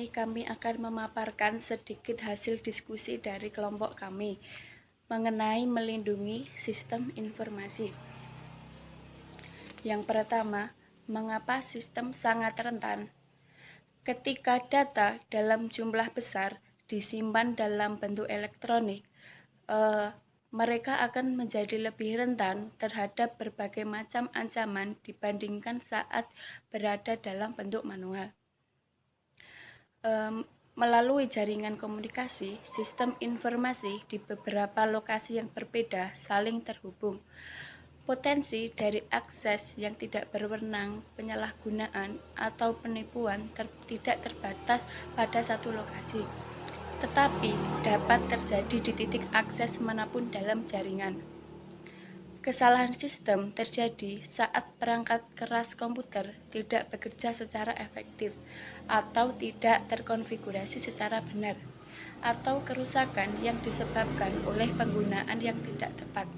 ini kami akan memaparkan sedikit hasil diskusi dari kelompok kami mengenai melindungi sistem informasi. Yang pertama, mengapa sistem sangat rentan? Ketika data dalam jumlah besar disimpan dalam bentuk elektronik, mereka akan menjadi lebih rentan terhadap berbagai macam ancaman dibandingkan saat berada dalam bentuk manual. Melalui jaringan komunikasi, sistem informasi di beberapa lokasi yang berbeda saling terhubung. Potensi dari akses yang tidak berwenang, penyalahgunaan, atau penipuan tidak terbatas pada satu lokasi, tetapi dapat terjadi di titik akses manapun dalam jaringan. Kesalahan sistem terjadi saat perangkat keras komputer tidak bekerja secara efektif atau tidak terkonfigurasi secara benar, atau kerusakan yang disebabkan oleh penggunaan yang tidak tepat,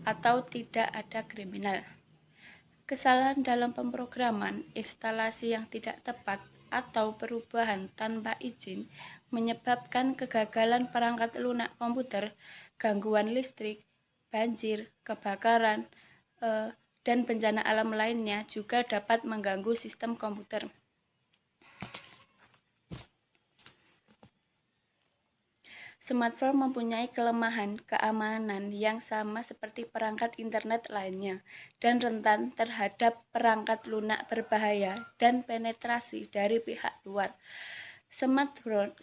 atau tidak ada kriminal. Kesalahan dalam pemrograman, instalasi yang tidak tepat, atau perubahan tanpa izin menyebabkan kegagalan perangkat lunak komputer, gangguan listrik, banjir, kebakaran, dan bencana alam lainnya juga dapat mengganggu sistem komputer. Smartphone mempunyai kelemahan keamanan yang sama seperti perangkat internet lainnya dan rentan terhadap perangkat lunak berbahaya dan penetrasi dari pihak luar. Smartphone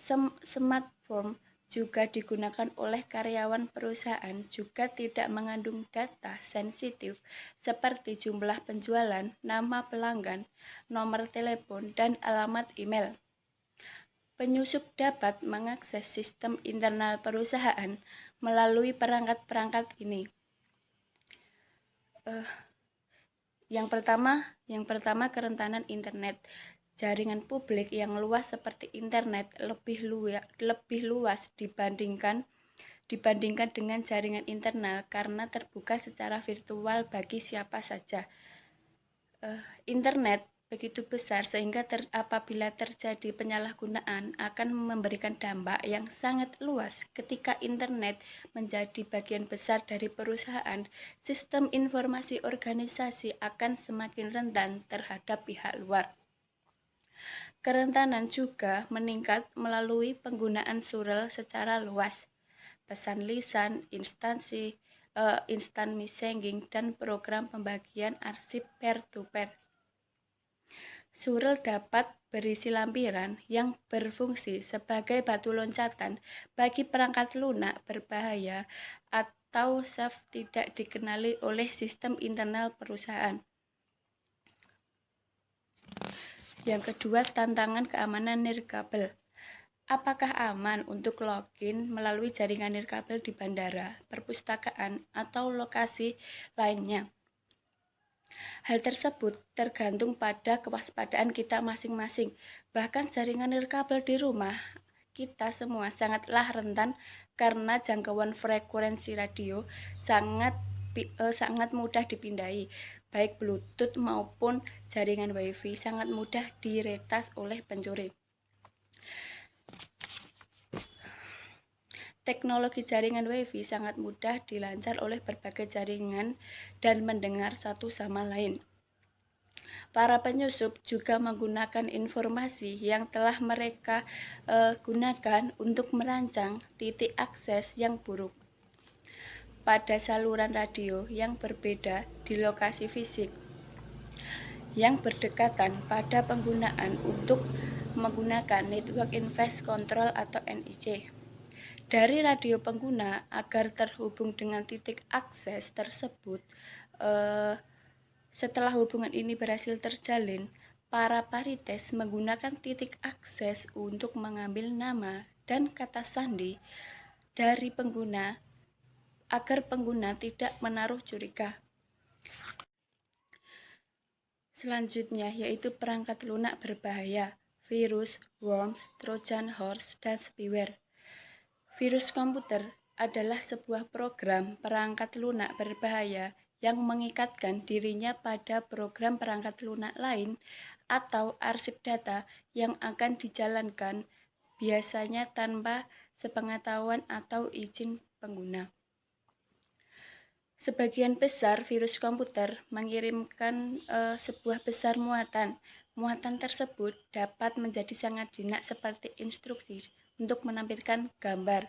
juga digunakan oleh karyawan perusahaan juga tidak mengandung data sensitif seperti jumlah penjualan, nama pelanggan, nomor telepon, dan alamat email. Penyusup dapat mengakses sistem internal perusahaan melalui perangkat-perangkat ini. Yang pertama kerentanan internet. Jaringan publik yang luas seperti internet lebih luas dibandingkan dengan jaringan internal karena terbuka secara virtual bagi siapa saja. Internet begitu besar sehingga apabila terjadi penyalahgunaan akan memberikan dampak yang sangat luas. Ketika internet menjadi bagian besar dari perusahaan, sistem informasi organisasi akan semakin rentan terhadap pihak luar. Kerentanan juga meningkat melalui penggunaan surel secara luas, pesan lisan, instant messaging, dan program pembagian arsip peer-to-peer. Surel dapat berisi lampiran yang berfungsi sebagai batu loncatan bagi perangkat lunak berbahaya atau tidak dikenali oleh sistem internal perusahaan. Yang kedua, tantangan keamanan nirkabel. Apakah aman untuk login melalui jaringan nirkabel di bandara, perpustakaan, atau lokasi lainnya? Hal tersebut tergantung pada kewaspadaan kita masing-masing. Bahkan jaringan nirkabel di rumah kita semua sangatlah rentan karena jangkauan frekuensi radio sangat mudah dipindai. Baik Bluetooth maupun jaringan WiFi sangat mudah diretas oleh pencuri. Teknologi jaringan WiFi sangat mudah dilancar oleh berbagai jaringan dan mendengar satu sama lain. Para penyusup juga menggunakan informasi yang telah mereka gunakan untuk merancang titik akses yang buruk pada saluran radio yang berbeda di lokasi fisik yang berdekatan pada penggunaan untuk menggunakan Network Invasive Control atau NIC dari radio pengguna agar terhubung dengan titik akses tersebut. Setelah hubungan ini berhasil terjalin, para parites menggunakan titik akses untuk mengambil nama dan kata sandi dari pengguna agar pengguna tidak menaruh curiga. Selanjutnya yaitu perangkat lunak berbahaya, virus, worms, trojan horse, dan spyware. Virus komputer adalah sebuah program perangkat lunak berbahaya yang mengikatkan dirinya pada program perangkat lunak lain atau arsip data yang akan dijalankan, biasanya tanpa sepengetahuan atau izin pengguna. Sebagian besar virus komputer mengirimkan sebuah besar muatan. Muatan tersebut dapat menjadi sangat jinak seperti instruksi untuk menampilkan gambar,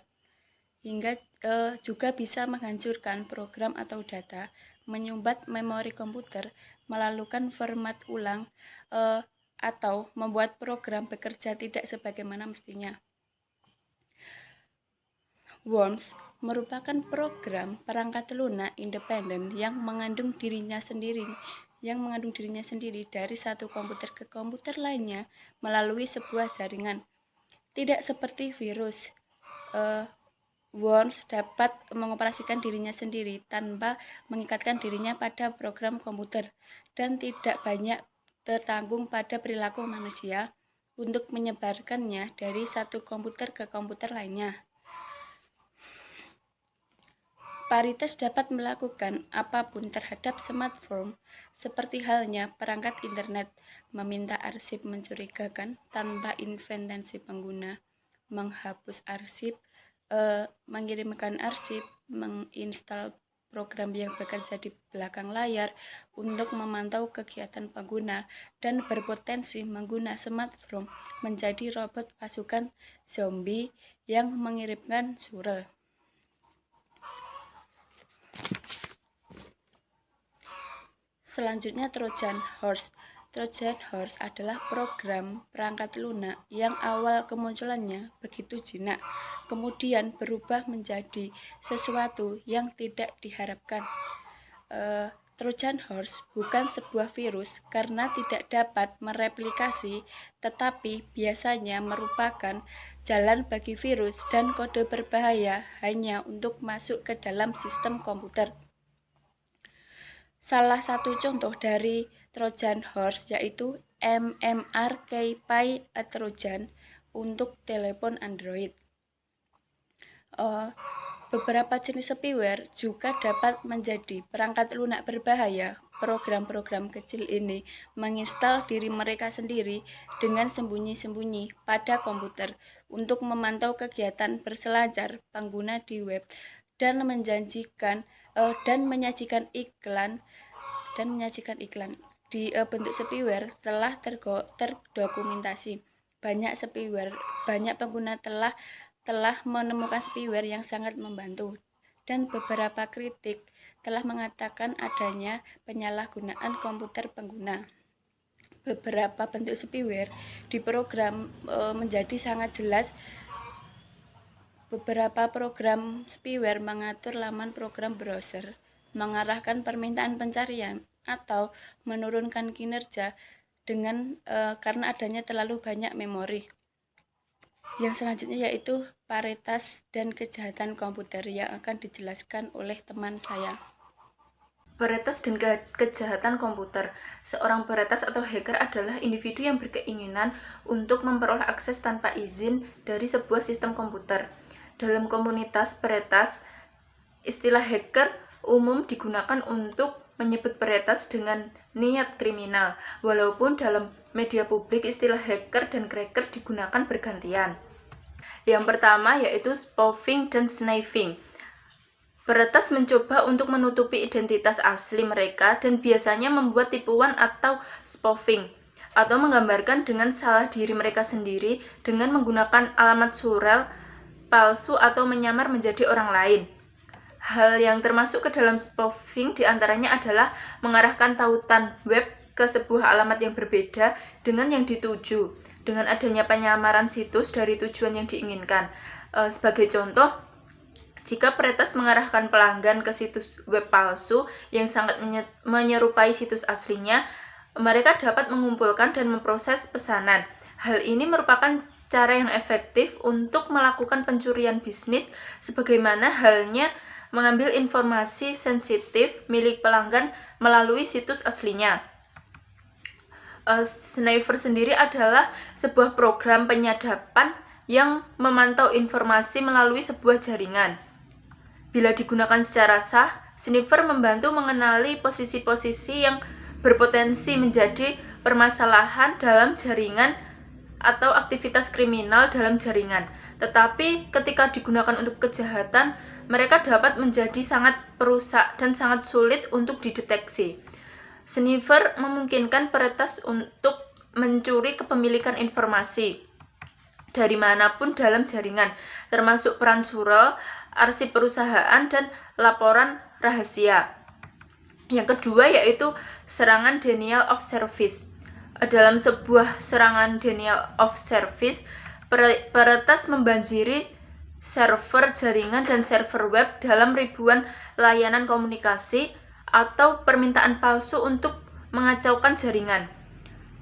hingga juga bisa menghancurkan program atau data, menyumbat memori komputer, melakukan format ulang, atau membuat program bekerja tidak sebagaimana mestinya. Worms merupakan program perangkat lunak independen yang mengandung dirinya sendiri dari satu komputer ke komputer lainnya melalui sebuah jaringan. Tidak seperti virus, Worms dapat mengoperasikan dirinya sendiri tanpa mengikatkan dirinya pada program komputer dan tidak banyak tertanggung pada perilaku manusia untuk menyebarkannya dari satu komputer ke komputer lainnya. Paritas dapat melakukan apapun terhadap smartphone, seperti halnya perangkat internet, meminta arsip mencurigakan tanpa intervensi pengguna, menghapus arsip, mengirimkan arsip, menginstal program yang bekerja di belakang layar untuk memantau kegiatan pengguna, dan berpotensi mengguna smartphone menjadi robot pasukan zombie yang mengirimkan surel. Selanjutnya, Trojan Horse. Trojan Horse adalah program perangkat lunak yang awal kemunculannya begitu jinak, kemudian berubah menjadi sesuatu yang tidak diharapkan. Trojan Horse bukan sebuah virus karena tidak dapat mereplikasi, tetapi biasanya merupakan jalan bagi virus dan kode berbahaya hanya untuk masuk ke dalam sistem komputer. Salah satu contoh dari Trojan Horse yaitu MMRK-Py Trojan untuk telepon Android. Beberapa jenis spyware juga dapat menjadi perangkat lunak berbahaya. Program-program kecil ini menginstal diri mereka sendiri dengan sembunyi-sembunyi pada komputer untuk memantau kegiatan berselancar pengguna di web dan menyajikan iklan di bentuk spyware telah terdokumentasi. Banyak pengguna telah menemukan spyware yang sangat membantu, dan beberapa kritik telah mengatakan adanya penyalahgunaan komputer pengguna. Beberapa bentuk spyware diprogram menjadi sangat jelas. Beberapa program spyware mengatur laman program browser, mengarahkan permintaan pencarian, atau menurunkan kinerja karena adanya terlalu banyak memori. Yang selanjutnya yaitu paritas dan kejahatan komputer yang akan dijelaskan oleh teman saya. Paritas dan kejahatan komputer. Seorang paritas atau hacker adalah individu yang berkeinginan untuk memperoleh akses tanpa izin dari sebuah sistem komputer. Dalam komunitas paritas, istilah hacker umum digunakan untuk menyebut paritas dengan niat kriminal, walaupun dalam media publik istilah hacker dan cracker digunakan bergantian. Yang pertama yaitu spoofing dan sniffing. Peretas mencoba untuk menutupi identitas asli mereka dan biasanya membuat tipuan atau spoofing, atau menggambarkan dengan salah diri mereka sendiri dengan menggunakan alamat surel palsu atau menyamar menjadi orang lain. Hal yang termasuk ke dalam spoofing diantaranya adalah mengarahkan tautan web ke sebuah alamat yang berbeda dengan yang dituju, dengan adanya penyamaran situs dari tujuan yang diinginkan. Sebagai contoh, jika peretas mengarahkan pelanggan ke situs web palsu yang sangat menyerupai situs aslinya, mereka dapat mengumpulkan dan memproses pesanan. Hal ini merupakan cara yang efektif untuk melakukan pencurian bisnis, sebagaimana halnya mengambil informasi sensitif milik pelanggan melalui situs aslinya. Sniffer sendiri adalah sebuah program penyadapan yang memantau informasi melalui sebuah jaringan. Bila digunakan secara sah, sniffer membantu mengenali posisi-posisi yang berpotensi menjadi permasalahan dalam jaringan atau aktivitas kriminal dalam jaringan. Tetapi ketika digunakan untuk kejahatan, mereka dapat menjadi sangat perusak dan sangat sulit untuk dideteksi. Sniffer memungkinkan peretas untuk mencuri kepemilikan informasi dari manapun dalam jaringan, termasuk peran surel, arsip perusahaan, dan laporan rahasia. Yang kedua yaitu serangan denial of service. Dalam sebuah serangan denial of service, peretas membanjiri server jaringan dan server web dalam ribuan layanan komunikasi atau permintaan palsu untuk mengacaukan jaringan.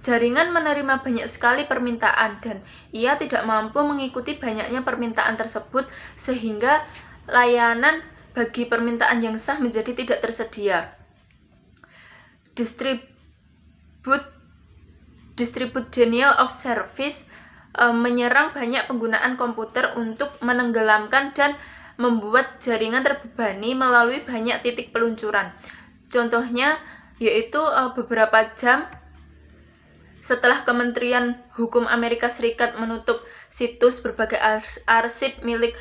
Jaringan menerima banyak sekali permintaan dan ia tidak mampu mengikuti banyaknya permintaan tersebut sehingga layanan bagi permintaan yang sah menjadi tidak tersedia. Distribute denial of service menyerang banyak penggunaan komputer untuk menenggelamkan dan membuat jaringan terbebani melalui banyak titik peluncuran. Contohnya yaitu beberapa jam setelah Kementerian Hukum Amerika Serikat menutup situs berbagai arsip milik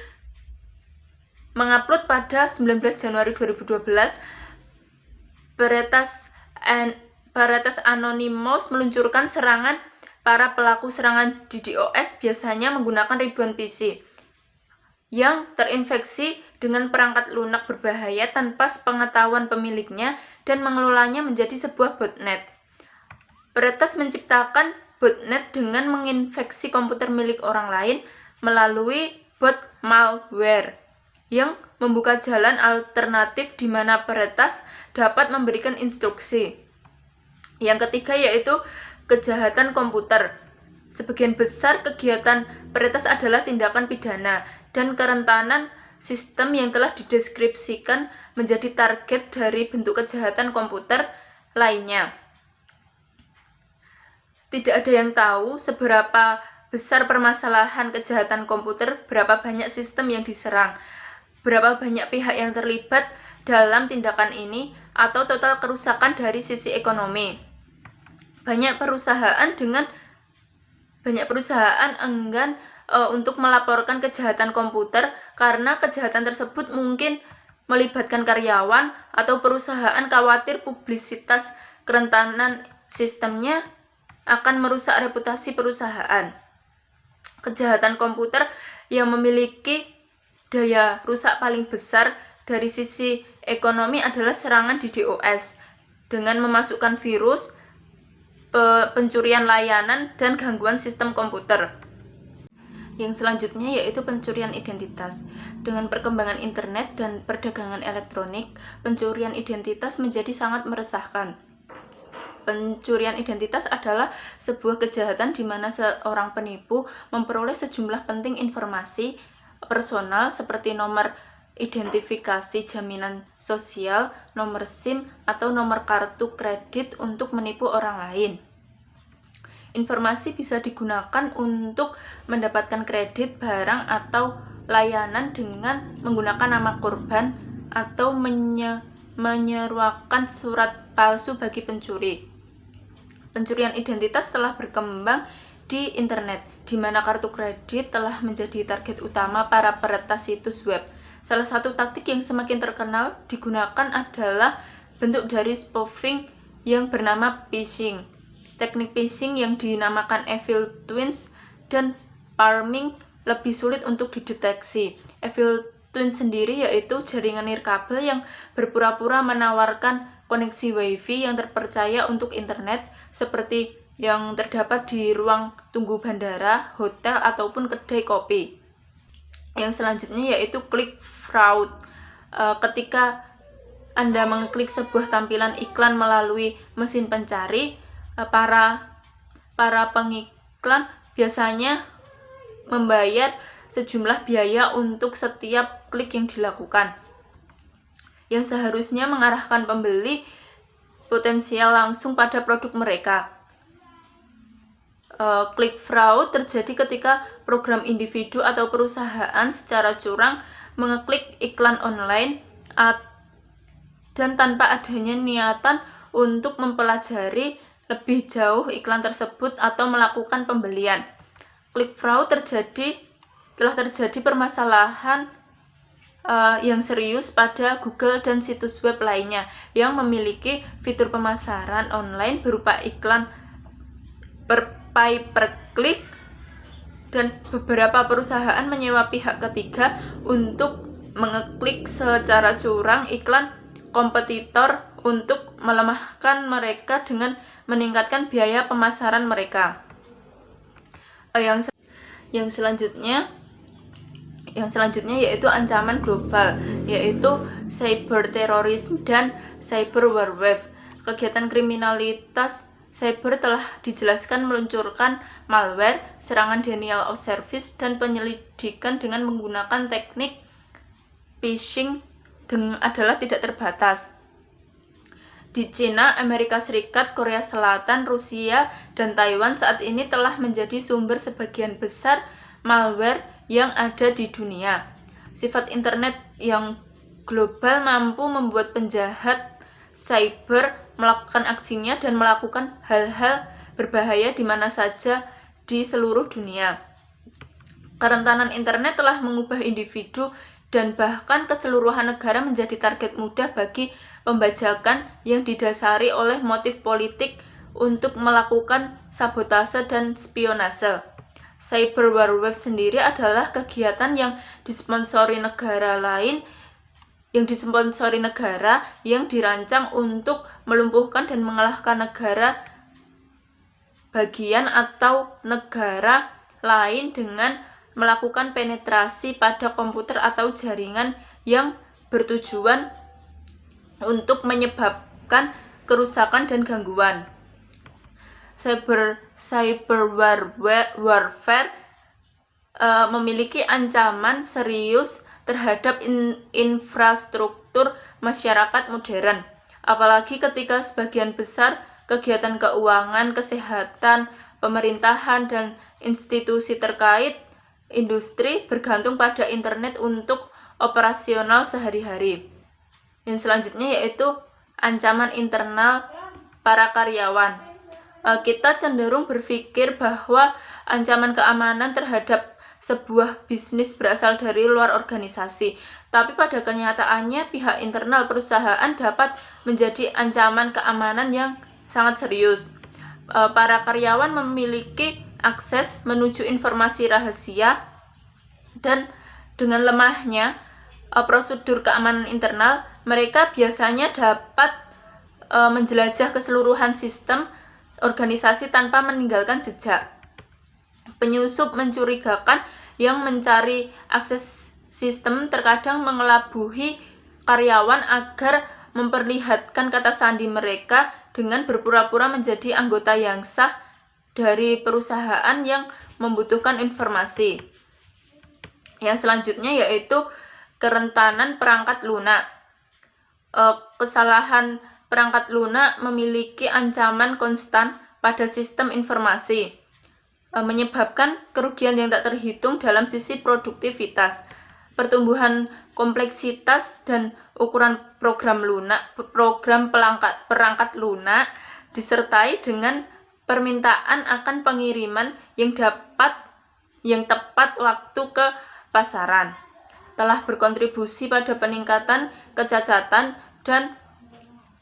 mengupload pada 19 Januari 2012, Peretas Anonymous meluncurkan serangan. Para pelaku serangan di DOS biasanya menggunakan ribuan PC yang terinfeksi dengan perangkat lunak berbahaya tanpa sepengetahuan pemiliknya dan mengelolanya menjadi sebuah botnet. Peretas menciptakan botnet dengan menginfeksi komputer milik orang lain melalui bot malware yang membuka jalan alternatif di mana peretas dapat memberikan instruksi. Yang ketiga yaitu kejahatan komputer. Sebagian besar kegiatan peretas adalah tindakan pidana dan kerentanan sistem yang telah dideskripsikan menjadi target dari bentuk kejahatan komputer lainnya. Tidak ada yang tahu seberapa besar permasalahan kejahatan komputer, berapa banyak sistem yang diserang, berapa banyak pihak yang terlibat dalam tindakan ini, atau total kerusakan dari sisi ekonomi. Banyak perusahaan enggan untuk melaporkan kejahatan komputer karena kejahatan tersebut mungkin melibatkan karyawan atau perusahaan khawatir publisitas kerentanan sistemnya akan merusak reputasi perusahaan. Kejahatan komputer yang memiliki daya rusak paling besar dari sisi ekonomi adalah serangan di DOS dengan memasukkan virus, pencurian layanan, dan gangguan sistem komputer. Yang selanjutnya yaitu pencurian identitas. Dengan perkembangan internet dan perdagangan elektronik, pencurian identitas menjadi sangat meresahkan. Pencurian identitas adalah sebuah kejahatan di mana seorang penipu memperoleh sejumlah penting informasi personal seperti nomor identifikasi jaminan sosial, nomor SIM, atau nomor kartu kredit untuk menipu orang lain. Informasi bisa digunakan untuk mendapatkan kredit, barang, atau layanan dengan menggunakan nama korban atau menyeruakan surat palsu bagi pencuri. Pencurian identitas telah berkembang di internet, di mana kartu kredit telah menjadi target utama para peretas situs web. Salah satu taktik yang semakin terkenal digunakan adalah bentuk dari spoofing yang bernama phishing. Teknik phishing yang dinamakan evil twins dan palming lebih sulit untuk dideteksi. Evil twins sendiri yaitu jaringan nirkabel yang berpura-pura menawarkan koneksi wifi yang terpercaya untuk internet seperti yang terdapat di ruang tunggu bandara, hotel, ataupun kedai kopi. Yang selanjutnya yaitu click fraud. Ketika Anda mengklik sebuah tampilan iklan melalui mesin pencari, para pengiklan biasanya membayar sejumlah biaya untuk setiap klik yang dilakukan, yang seharusnya mengarahkan pembeli potensial langsung pada produk mereka. Click fraud terjadi ketika program individu atau perusahaan secara curang mengeklik iklan online dan tanpa adanya niatan untuk mempelajari lebih jauh iklan tersebut atau melakukan pembelian. Click fraud telah terjadi permasalahan yang serius pada Google dan situs web lainnya yang memiliki fitur pemasaran online berupa iklan pay per click, dan beberapa perusahaan menyewa pihak ketiga untuk mengeklik secara curang iklan kompetitor untuk melemahkan mereka dengan meningkatkan biaya pemasaran mereka. Yang selanjutnya yaitu ancaman global, yaitu cyberterorisme dan cyber warfare. Kegiatan kriminalitas cyber telah dijelaskan meluncurkan malware, serangan denial of service, dan penyelidikan dengan menggunakan teknik phishing adalah tidak terbatas. Di Cina, Amerika Serikat, Korea Selatan, Rusia, dan Taiwan saat ini telah menjadi sumber sebagian besar malware yang ada di dunia. Sifat internet yang global mampu membuat penjahat cyber melakukan aksinya dan melakukan hal-hal berbahaya di mana saja di seluruh dunia. Kerentanan internet telah mengubah individu dan bahkan keseluruhan negara menjadi target mudah bagi pembajakan yang didasari oleh motif politik untuk melakukan sabotase dan spionase. Cyber warfare sendiri adalah kegiatan yang disponsori negara yang dirancang untuk melumpuhkan dan mengalahkan negara bagian atau negara lain dengan melakukan penetrasi pada komputer atau jaringan yang bertujuan untuk menyebabkan kerusakan dan gangguan. Cyber warfare memiliki ancaman serius terhadap infrastruktur masyarakat modern, apalagi ketika sebagian besar kegiatan keuangan, kesehatan, pemerintahan, dan institusi terkait industri bergantung pada internet untuk operasional sehari-hari. Yang selanjutnya yaitu ancaman internal para karyawan. Kita cenderung berpikir bahwa ancaman keamanan terhadap sebuah bisnis berasal dari luar organisasi, tapi pada kenyataannya pihak internal perusahaan dapat menjadi ancaman keamanan yang sangat serius. Para karyawan memiliki akses menuju informasi rahasia, dan dengan lemahnya prosedur keamanan internal, mereka biasanya dapat menjelajah keseluruhan sistem organisasi tanpa meninggalkan jejak. Penyusup mencurigakan yang mencari akses sistem terkadang mengelabuhi karyawan agar memperlihatkan kata sandi mereka dengan berpura-pura menjadi anggota yang sah dari perusahaan yang membutuhkan informasi. Yang selanjutnya yaitu kerentanan perangkat lunak. Kesalahan perangkat lunak memiliki ancaman konstan pada sistem informasi, menyebabkan kerugian yang tak terhitung dalam sisi produktivitas, pertumbuhan kompleksitas, dan ukuran program perangkat lunak, disertai dengan permintaan akan pengiriman yang tepat waktu ke pasaran, telah berkontribusi pada peningkatan kecacatan dan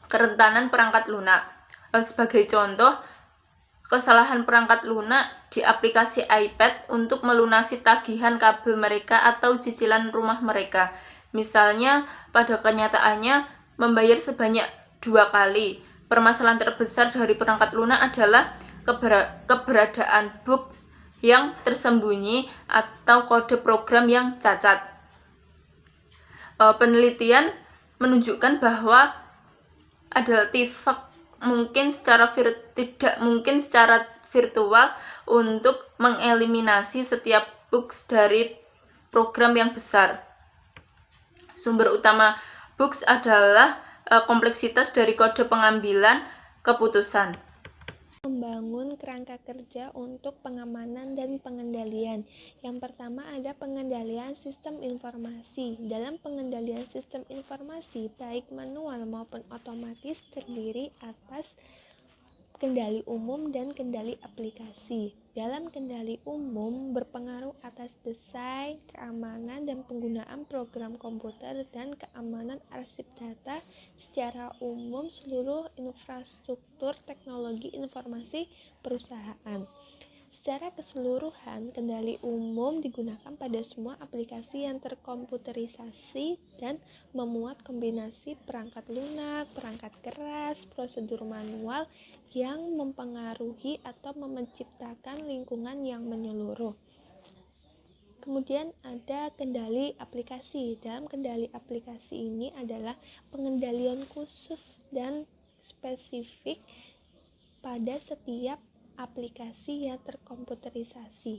kerentanan perangkat lunak. Sebagai contoh, kesalahan perangkat lunak di aplikasi iPad untuk melunasi tagihan kabel mereka atau cicilan rumah mereka. Misalnya, pada kenyataannya membayar sebanyak 2 kali. Permasalahan terbesar dari perangkat lunak adalah keberadaan bugs yang tersembunyi atau kode program yang cacat. Penelitian menunjukkan bahwa ada tidak mungkin secara virtual untuk mengeliminasi setiap bugs dari program yang besar. Sumber utama bugs adalah kompleksitas dari kode pengambilan keputusan. Membangun kerangka kerja untuk pengamanan dan pengendalian. Yang pertama ada pengendalian sistem informasi. Dalam pengendalian sistem informasi, baik manual maupun otomatis, terdiri atas kendali umum dan kendali aplikasi. Dalam kendali umum berpengaruh atas desain, keamanan, dan penggunaan program komputer dan keamanan arsip data secara umum seluruh infrastruktur teknologi informasi perusahaan. Secara keseluruhan, kendali umum digunakan pada semua aplikasi yang terkomputerisasi dan memuat kombinasi perangkat lunak, perangkat keras, prosedur manual yang mempengaruhi atau menciptakan lingkungan yang menyeluruh. Kemudian ada kendali aplikasi. Dalam kendali aplikasi ini adalah pengendalian khusus dan spesifik pada setiap aplikasi yang terkomputerisasi.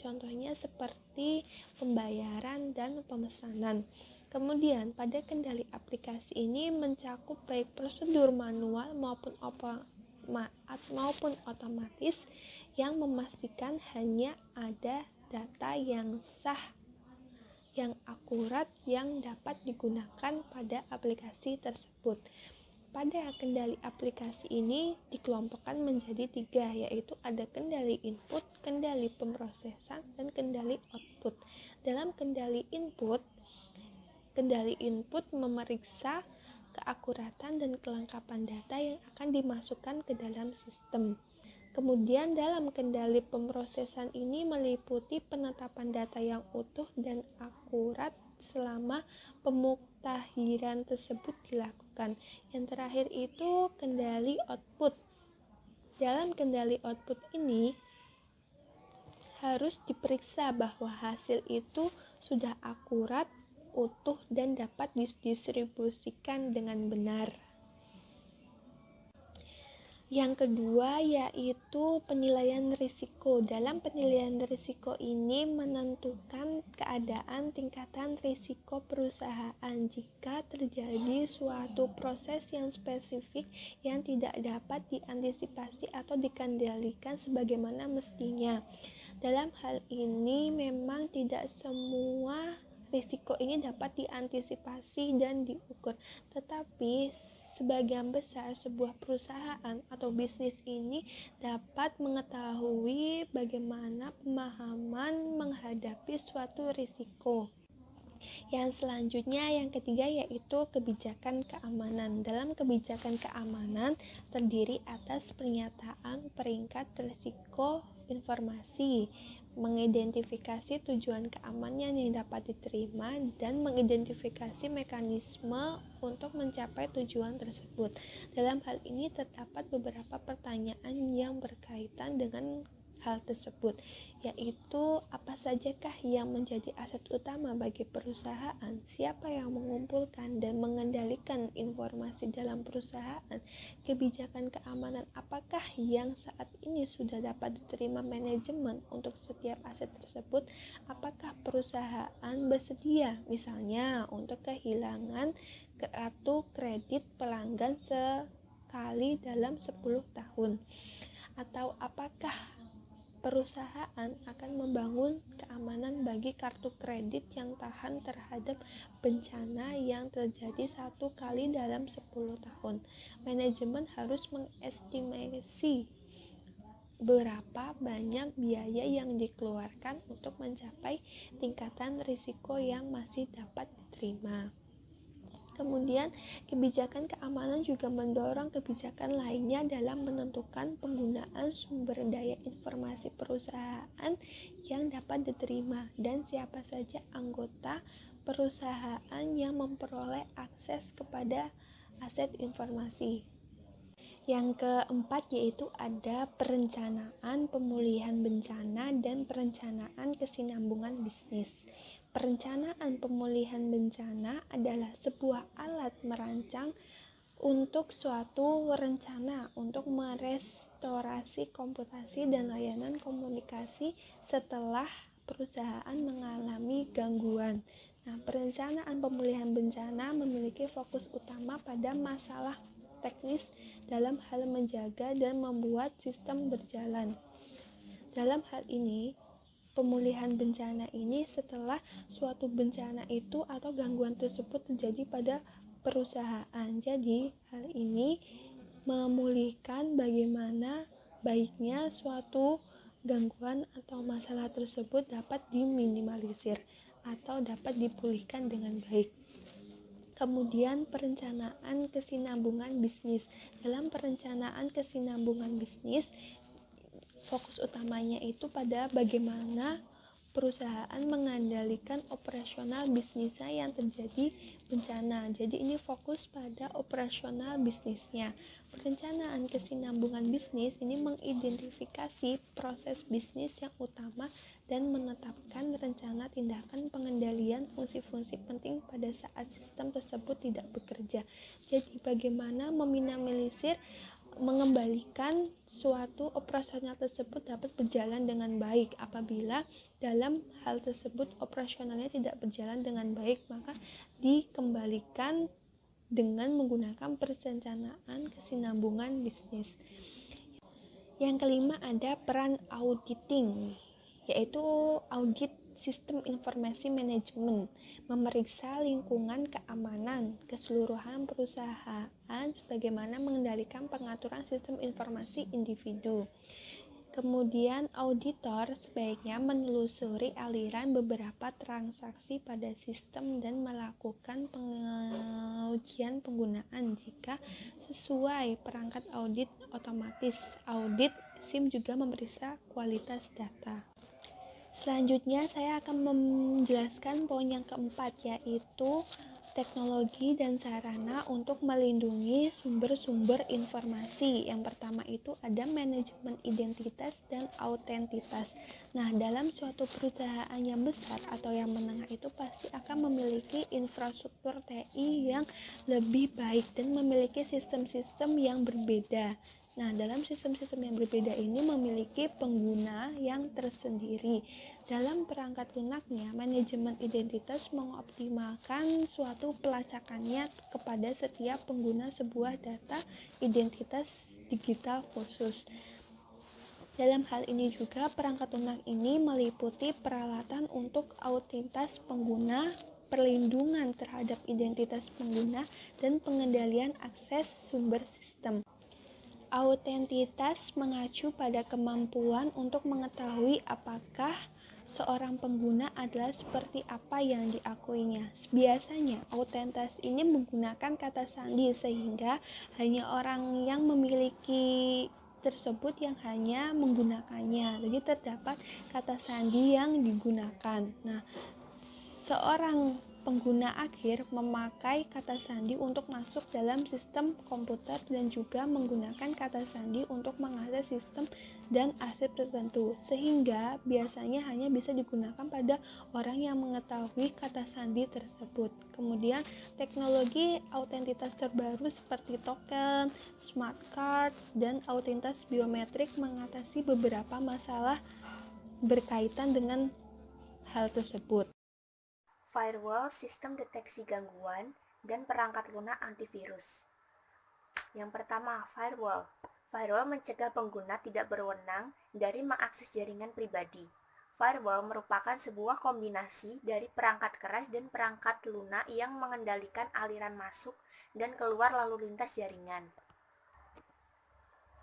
Contohnya seperti pembayaran dan pemesanan. Kemudian pada kendali aplikasi ini mencakup baik prosedur manual maupun otomatis yang memastikan hanya ada data yang sah, yang akurat yang dapat digunakan pada aplikasi tersebut. Pada kendali aplikasi ini dikelompokkan menjadi 3, yaitu ada kendali input, kendali pemrosesan, dan kendali output. Dalam kendali input memeriksa keakuratan dan kelengkapan data yang akan dimasukkan ke dalam sistem. Kemudian dalam kendali pemrosesan ini meliputi penetapan data yang utuh dan akurat selama pemuktahiran tersebut dilakukan. Yang terakhir itu kendali output. Dalam kendali output ini harus diperiksa bahwa hasil itu sudah akurat, utuh, dan dapat didistribusikan dengan benar. Yang kedua yaitu penilaian risiko. Dalam penilaian risiko ini menentukan keadaan tingkatan risiko perusahaan jika terjadi suatu proses yang spesifik yang tidak dapat diantisipasi atau dikendalikan sebagaimana mestinya. Dalam hal ini memang tidak semua risiko ini dapat diantisipasi dan diukur, tetapi sebagian besar sebuah perusahaan atau bisnis ini dapat mengetahui bagaimana pemahaman menghadapi suatu risiko. Yang selanjutnya, yang ketiga yaitu kebijakan keamanan. Dalam kebijakan keamanan terdiri atas pernyataan peringkat risiko informasi, mengidentifikasi tujuan keamanan yang dapat diterima, dan mengidentifikasi mekanisme untuk mencapai tujuan tersebut. Dalam hal ini terdapat beberapa pertanyaan yang berkaitan dengan hal tersebut, yaitu apa sajakah yang menjadi aset utama bagi perusahaan, siapa yang mengumpulkan dan mengendalikan informasi dalam perusahaan, kebijakan keamanan apakah yang saat ini sudah dapat diterima manajemen untuk setiap aset tersebut, apakah perusahaan bersedia misalnya untuk kehilangan kartu kredit pelanggan sekali dalam 10 tahun, atau apakah perusahaan akan membangun keamanan bagi kartu kredit yang tahan terhadap bencana yang terjadi 1 kali dalam 10 tahun. Manajemen harus mengestimasi berapa banyak biaya yang dikeluarkan untuk mencapai tingkatan risiko yang masih dapat diterima. Kemudian, kebijakan keamanan juga mendorong kebijakan lainnya dalam menentukan penggunaan sumber daya informasi perusahaan yang dapat diterima dan siapa saja anggota perusahaan yang memperoleh akses kepada aset informasi. Yang keempat yaitu ada perencanaan pemulihan bencana dan perencanaan kesinambungan bisnis. Perencanaan pemulihan bencana adalah sebuah alat merancang untuk suatu rencana untuk merestorasi komputasi dan layanan komunikasi setelah perusahaan mengalami gangguan. Nah, perencanaan pemulihan bencana memiliki fokus utama pada masalah teknis dalam hal menjaga dan membuat sistem berjalan. Dalam hal ini, pemulihan bencana ini setelah suatu bencana itu atau gangguan tersebut terjadi pada perusahaan. Jadi, hal ini memulihkan bagaimana sebaiknya suatu gangguan atau masalah tersebut dapat diminimalisir atau dapat dipulihkan dengan baik. Kemudian perencanaan kesinambungan bisnis. Dalam perencanaan kesinambungan bisnis, fokus utamanya itu pada bagaimana perusahaan mengendalikan operasional bisnisnya yang terjadi bencana. Jadi ini fokus pada operasional bisnisnya. Perencanaan kesinambungan bisnis ini mengidentifikasi proses bisnis yang utama dan menetapkan rencana tindakan pengendalian fungsi-fungsi penting pada saat sistem tersebut tidak bekerja. Jadi bagaimana meminimalisir mengembalikan suatu operasional tersebut dapat berjalan dengan baik. Apabila dalam hal tersebut operasionalnya tidak berjalan dengan baik, maka dikembalikan dengan menggunakan perencanaan kesinambungan bisnis. Yang kelima ada peran auditing, yaitu audit sistem informasi manajemen, memeriksa lingkungan keamanan keseluruhan perusahaan sebagaimana mengendalikan pengaturan sistem informasi individu. Kemudian auditor sebaiknya menelusuri aliran beberapa transaksi pada sistem dan melakukan pengujian penggunaan jika sesuai perangkat audit otomatis. Audit SIM juga memeriksa kualitas data. Selanjutnya saya akan menjelaskan poin yang keempat, yaitu teknologi dan sarana untuk melindungi sumber-sumber informasi. Yang pertama itu ada manajemen identitas dan autentitas. Nah, dalam suatu perusahaan yang besar atau yang menengah itu pasti akan memiliki infrastruktur TI yang lebih baik dan memiliki sistem-sistem yang berbeda. Nah, dalam sistem-sistem yang berbeda ini memiliki pengguna yang tersendiri. Dalam perangkat lunaknya, manajemen identitas mengoptimalkan suatu pelacakannya kepada setiap pengguna sebuah data identitas digital khusus. Dalam hal ini juga, perangkat lunak ini meliputi peralatan untuk autentitas pengguna, perlindungan terhadap identitas pengguna, dan pengendalian akses sumber sistem. Autentitas mengacu pada kemampuan untuk mengetahui apakah seorang pengguna adalah seperti apa yang diakuinya. Biasanya, autentitas ini menggunakan kata sandi sehingga hanya orang yang memiliki tersebut yang hanya menggunakannya. Jadi terdapat kata sandi yang digunakan. Nah, seorang pengguna akhir memakai kata sandi untuk masuk dalam sistem komputer dan juga menggunakan kata sandi untuk mengakses sistem dan arsip tertentu, sehingga biasanya hanya bisa digunakan pada orang yang mengetahui kata sandi tersebut. Kemudian teknologi autentitas terbaru seperti token, smart card, dan autentitas biometrik mengatasi beberapa masalah berkaitan dengan hal tersebut. Firewall, sistem deteksi gangguan, dan perangkat lunak antivirus. Yang pertama, firewall. Firewall mencegah pengguna tidak berwenang dari mengakses jaringan pribadi. Firewall merupakan sebuah kombinasi dari perangkat keras dan perangkat lunak yang mengendalikan aliran masuk dan keluar lalu lintas jaringan.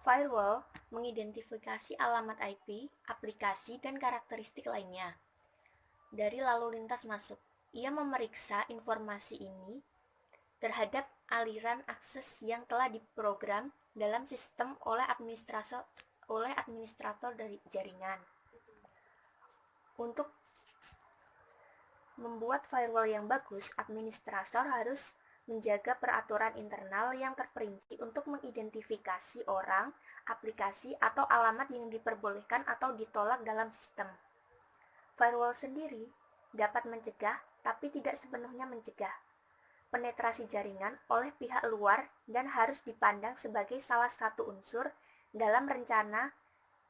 Firewall mengidentifikasi alamat IP, aplikasi, dan karakteristik lainnya dari lalu lintas masuk. Ia memeriksa informasi ini terhadap aliran akses yang telah diprogram dalam sistem oleh administrator dari jaringan. Untuk membuat firewall yang bagus, administrator harus menjaga peraturan internal yang terperinci untuk mengidentifikasi orang, aplikasi, atau alamat yang diperbolehkan atau ditolak dalam sistem. Firewall sendiri dapat mencegah, tapi tidak sepenuhnya mencegah, penetrasi jaringan oleh pihak luar dan harus dipandang sebagai salah satu unsur dalam rencana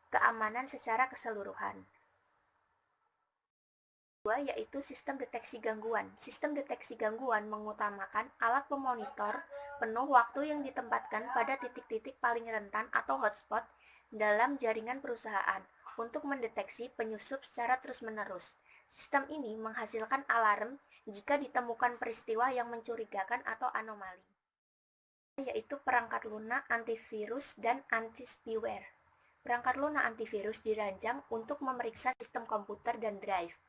keamanan secara keseluruhan. Kedua, yaitu sistem deteksi gangguan. Sistem deteksi gangguan mengutamakan alat pemonitor penuh waktu yang ditempatkan pada titik-titik paling rentan atau hotspot dalam jaringan perusahaan untuk mendeteksi penyusup secara terus-menerus. Sistem ini menghasilkan alarm jika ditemukan peristiwa yang mencurigakan atau anomali, yaitu perangkat lunak, antivirus, dan anti-spyware. Perangkat lunak antivirus dirancang untuk memeriksa sistem komputer dan drive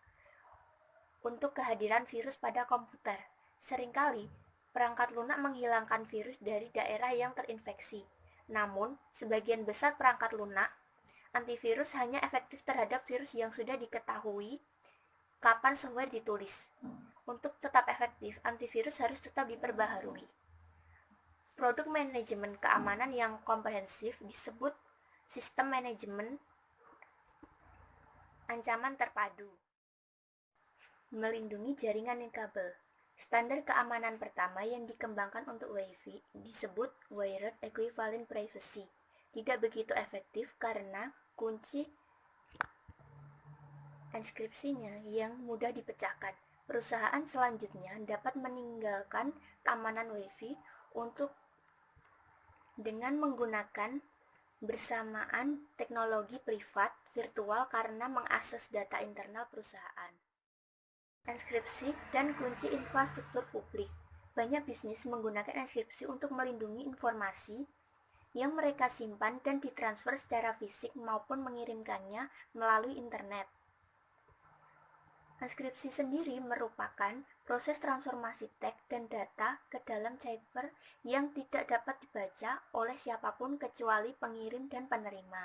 untuk kehadiran virus pada komputer. Seringkali, perangkat lunak menghilangkan virus dari daerah yang terinfeksi. Namun, sebagian besar perangkat lunak antivirus hanya efektif terhadap virus yang sudah diketahui kapan software ditulis. Untuk tetap efektif, antivirus harus tetap diperbaharui. Produk manajemen keamanan yang komprehensif disebut sistem manajemen ancaman terpadu. Melindungi jaringan nirkabel. Standar keamanan pertama yang dikembangkan untuk Wi-Fi disebut Wired Equivalent Privacy. Tidak begitu efektif karena kunci enskripsinya yang mudah dipecahkan. Perusahaan selanjutnya dapat meninggalkan keamanan Wi-Fi dengan menggunakan bersamaan teknologi privat virtual karena mengakses data internal perusahaan. Enskripsi dan kunci infrastruktur publik. Banyak bisnis menggunakan enskripsi untuk melindungi informasi yang mereka simpan dan ditransfer secara fisik maupun mengirimkannya melalui internet. Enskripsi sendiri merupakan proses transformasi teks dan data ke dalam cipher yang tidak dapat dibaca oleh siapapun kecuali pengirim dan penerima.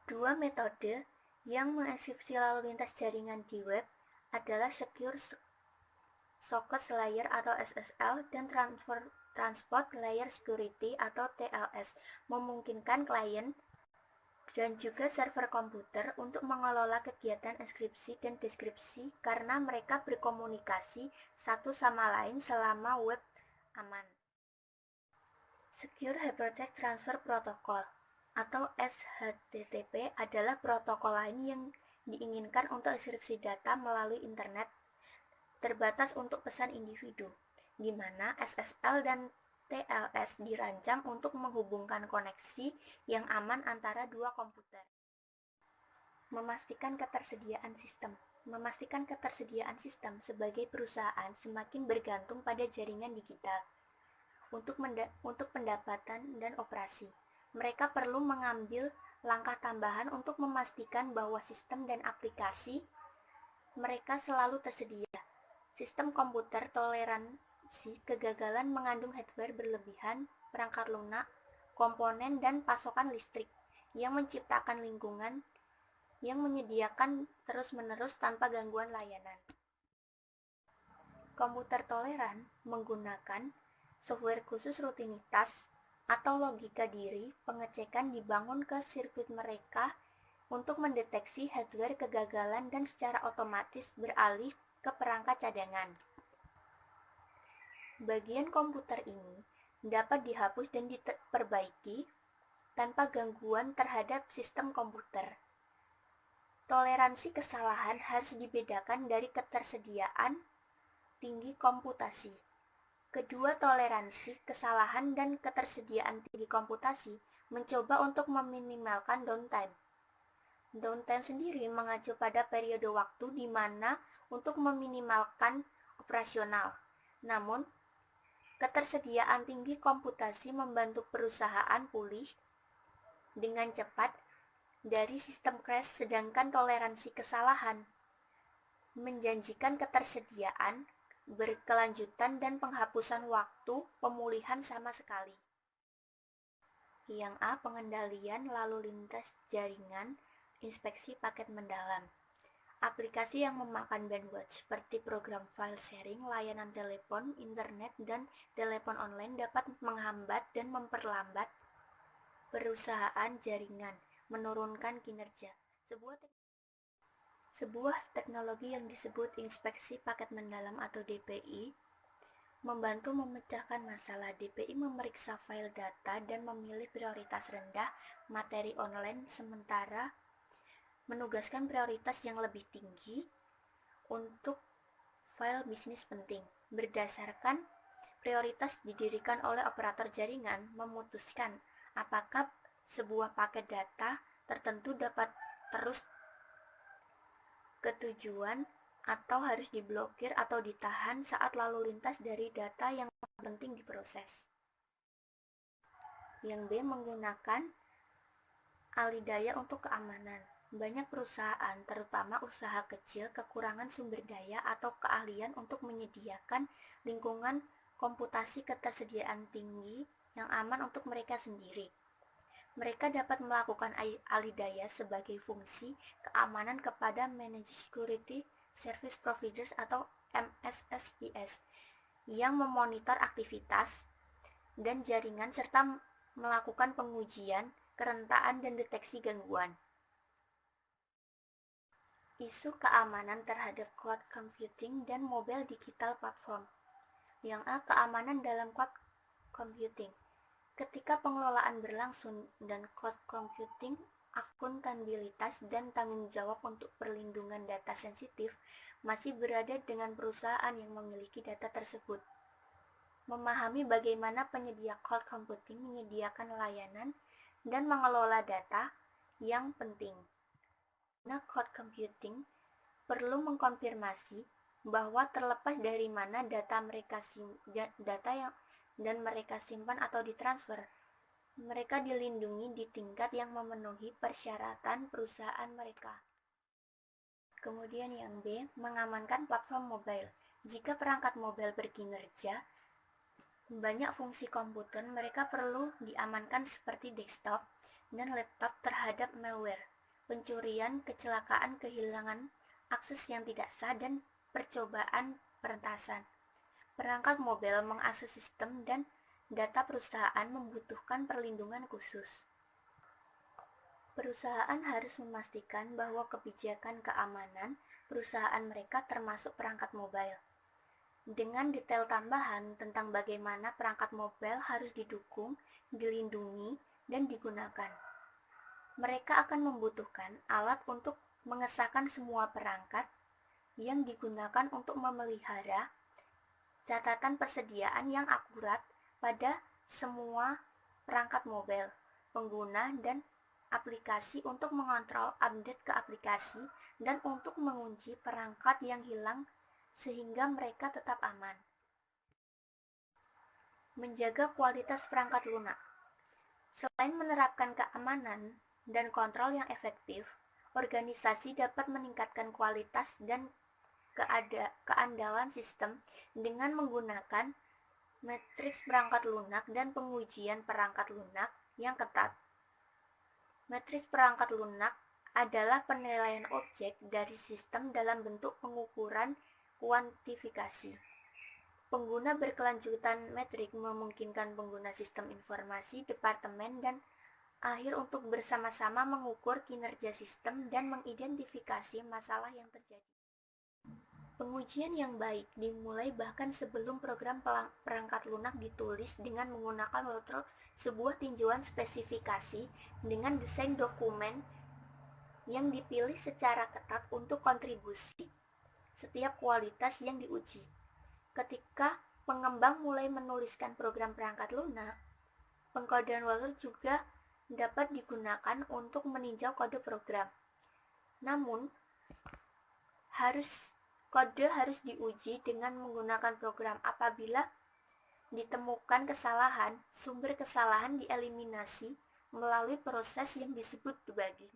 Dua metode yang mengenkripsi lalu lintas jaringan di web adalah Secure Socket Layer atau SSL dan Transport Layer Security atau TLS, memungkinkan klien dan juga server komputer untuk mengelola kegiatan enskripsi dan deskripsi karena mereka berkomunikasi satu sama lain selama web aman. Secure Hypertext Transfer Protocol atau SHTTP adalah protokol lain yang diinginkan untuk enskripsi data melalui internet terbatas untuk pesan individu, di mana SSL dan TLS dirancang untuk menghubungkan koneksi yang aman antara dua komputer. Memastikan ketersediaan sistem. Memastikan ketersediaan sistem sebagai perusahaan semakin bergantung pada jaringan digital untuk pendapatan dan operasi. Mereka perlu mengambil langkah tambahan untuk memastikan bahwa sistem dan aplikasi mereka selalu tersedia. Sistem komputer toleransi kegagalan mengandung hardware berlebihan, perangkat lunak, komponen, dan pasokan listrik yang menciptakan lingkungan yang menyediakan terus-menerus tanpa gangguan layanan. Komputer toleran menggunakan software khusus rutinitas atau logika diri pengecekan dibangun ke sirkuit mereka untuk mendeteksi hardware kegagalan dan secara otomatis beralih ke perangkat cadangan. Bagian komputer ini dapat dihapus dan diperbaiki tanpa gangguan terhadap sistem komputer. Toleransi kesalahan harus dibedakan dari ketersediaan tinggi komputasi. Kedua toleransi kesalahan dan ketersediaan tinggi komputasi mencoba untuk meminimalkan downtime. Downtime sendiri mengacu pada periode waktu di mana untuk meminimalkan operasional. Namun, ketersediaan tinggi komputasi membantu perusahaan pulih dengan cepat dari sistem crash, sedangkan toleransi kesalahan menjanjikan ketersediaan berkelanjutan dan penghapusan waktu pemulihan sama sekali. Yang A. Pengendalian lalu lintas jaringan. Inspeksi paket mendalam. Aplikasi yang memakan bandwidth seperti program file sharing, layanan telepon, internet, dan telepon online dapat menghambat dan memperlambat perusahaan jaringan, menurunkan kinerja. Sebuah teknologi yang disebut inspeksi paket mendalam atau DPI membantu memecahkan masalah. DPI memeriksa file data dan memilih prioritas rendah materi online, sementara menugaskan prioritas yang lebih tinggi untuk file bisnis penting. Berdasarkan prioritas didirikan oleh operator jaringan memutuskan apakah sebuah paket data tertentu dapat terus ke tujuan atau harus diblokir atau ditahan saat lalu lintas dari data yang penting diproses. Yang B. Menggunakan Alidaya untuk keamanan. Banyak perusahaan, terutama usaha kecil, kekurangan sumber daya atau keahlian untuk menyediakan lingkungan komputasi ketersediaan tinggi yang aman untuk mereka sendiri. Mereka dapat melakukan alidaya sebagai fungsi keamanan kepada Managed Security Service Providers atau MSSPS yang memonitor aktivitas dan jaringan serta melakukan pengujian, kerentaan, dan deteksi gangguan. Isu keamanan terhadap cloud computing dan mobile digital platform. Yang A. Keamanan dalam cloud computing. Ketika pengelolaan berlangsung dan cloud computing, akuntabilitas dan tanggung jawab untuk perlindungan data sensitif masih berada dengan perusahaan yang memiliki data tersebut. Memahami bagaimana penyedia cloud computing menyediakan layanan dan mengelola data yang penting. Nah, cloud computing perlu mengkonfirmasi bahwa terlepas dari mana data yang mereka simpan atau ditransfer, mereka dilindungi di tingkat yang memenuhi persyaratan perusahaan mereka. Kemudian yang B, mengamankan platform mobile. Jika perangkat mobile berkinerja, banyak fungsi komputer mereka perlu diamankan seperti desktop dan laptop terhadap malware, pencurian, kecelakaan, kehilangan akses yang tidak sah, dan percobaan peretasan. Perangkat mobile mengakses sistem dan data perusahaan membutuhkan perlindungan khusus. Perusahaan harus memastikan bahwa kebijakan keamanan perusahaan mereka termasuk perangkat mobile. Dengan detail tambahan tentang bagaimana perangkat mobile harus didukung, dilindungi, dan digunakan. Mereka akan membutuhkan alat untuk mengesahkan semua perangkat yang digunakan untuk memelihara catatan persediaan yang akurat pada semua perangkat mobile, pengguna, dan aplikasi untuk mengontrol update ke aplikasi dan untuk mengunci perangkat yang hilang sehingga mereka tetap aman. Menjaga kualitas perangkat lunak. Selain menerapkan keamanan dan kontrol yang efektif, organisasi dapat meningkatkan kualitas dan keandalan sistem dengan menggunakan matriks perangkat lunak dan pengujian perangkat lunak yang ketat. Matriks perangkat lunak adalah penilaian objek dari sistem dalam bentuk pengukuran kuantifikasi. Pengguna berkelanjutan metrik memungkinkan pengguna sistem informasi, departemen, dan akhir untuk bersama-sama mengukur kinerja sistem dan mengidentifikasi masalah yang terjadi. Pengujian yang baik dimulai bahkan sebelum program perangkat lunak ditulis dengan menggunakan workflow sebuah tinjauan spesifikasi dengan desain dokumen yang dipilih secara ketat untuk kontribusi setiap kualitas yang diuji. Ketika pengembang mulai menuliskan program perangkat lunak, pengkodean workflow juga dapat digunakan untuk meninjau kode program. Namun, kode harus diuji dengan menggunakan program. Apabila ditemukan kesalahan, sumber kesalahan dieliminasi melalui proses yang disebut debugging.